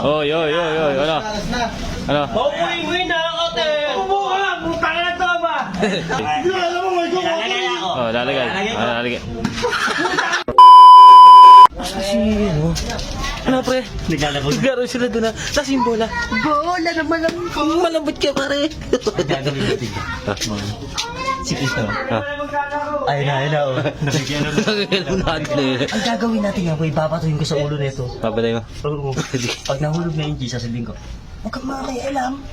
Oy. Ano? Ano? Uwi na ako, te. Bumuka lang, butang na to ba? Alam mo, may Lalagay ako. Oh, lalagay. Kasi, ano? Ano, pre? Naglalabog. Naglaro sila doon na. Tapos yung bola. Bola naman ang malambot ka, pare. Gagawin natin. Si Kito. Ayun na, oh. Nabigyan na. Nagkakaroon natin eh. Ang gagawin natin nga, boy, papatuhin ko sa ulo nito. Papatay mo. Oo. Pag nahulog na yung G, sasabihin ko, huwag kang makialam.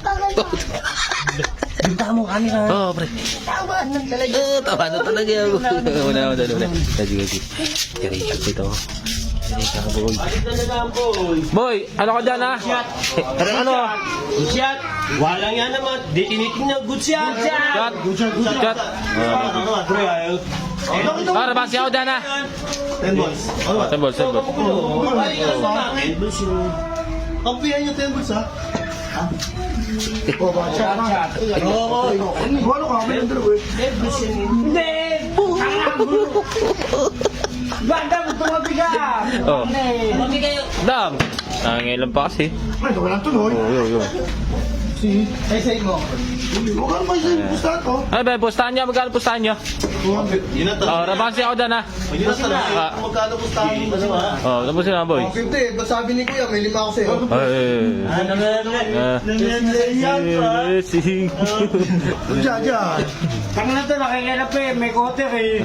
Binta mo ang camera. Oo, pre. Tama na talaga. Tama na talaga. Una. Sige. Diretso dito. Boy, ano ka dyan, ha? Ano? Good shot. Walang yan naman. Di tinitingnan. Good shot. Shot. Para ba siya ako dyan, ha? 10 balls. 10 balls. Kampihan yung 10 balls, ha? Ano ka? May nandun, boy. Hindi. Banda mo tumabi ka. Oh. Mami kayo. Dam. Nangilan pa kasi. Ay, ito ka lang tuloy. Yo. Si... Ay, mo. Huwag ka naman siya yung pustahan ko. Ay, ba, pustahan niya. Magkano pustahan niya? Yun na Oh, rabasi ako dyan, ha? Yun na talaga. Magkano pustahan mo ba siya? Oh, tapos na, boy. 50, ba't sabi ni Kuya, may 5 ako sa'yo. Sing. Diyan. Tanga na to, nakikilap eh. May koter eh.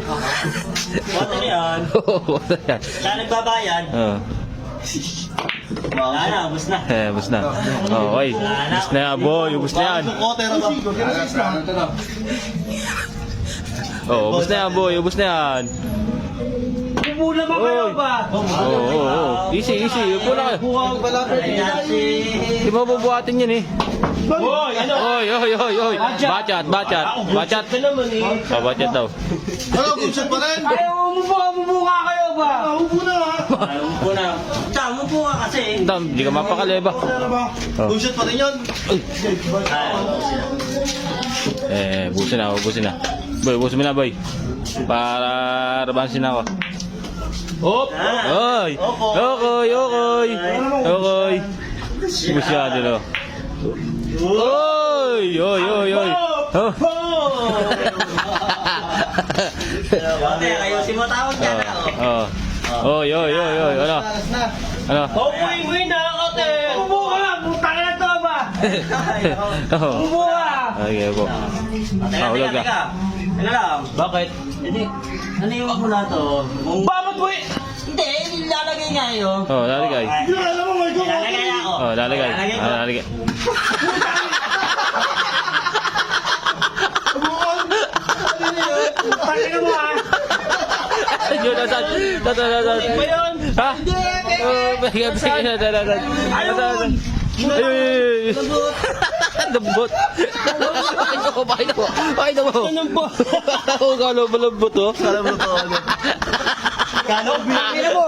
Water yan. Saan nagbabayad? Oh. Wala na, ubus na. Bus na. Oh, oy. Bus na yan, boy. Bus na yan. Oh, ubus na yan, boy. Ubus na yan. Pumula ba kayo ba? Oh. Easy. Upo na kayo. Buwag pala. Di ba bubuhatin yan, eh? Boy, ano? Oy. Bachat. Bachat ka naman eh. Oh, bachat daw. Ano, good shot pa rin? Ayaw, umubuka kayo ba? Upo na, ha? Upo na. Tama po nga kasi. Dam, di ka mapakali ba? Ano ba? Good shot pa rin yun. Busin na. Boy, busin mo na, boy. Para rabansin ako. Hop! Oy! Okoy! Masyado, no? Oy! Oh. Okay, ayusin mo tawag ka na. Oy. Ano? Ano? Uwi na ako, te. Bumuka lang, butang na to ba? Bumuka! Okay po. Ulog ka. Ano lang? Bakit? Hindi. Naniwag mo na to. Bakit mo eh? Hindi, lalagay nga yun. Oh, lalagay. Alam mo, may Lalagay ako. Oh, lalagay. ko. Lalagay. Tangin mo ah. Ayun, nasaan? Ba yun? Ha? Ayun! Lambot! Pakita mo! Oo, kala mo lambot, oh. Kala mo, Tangin mo.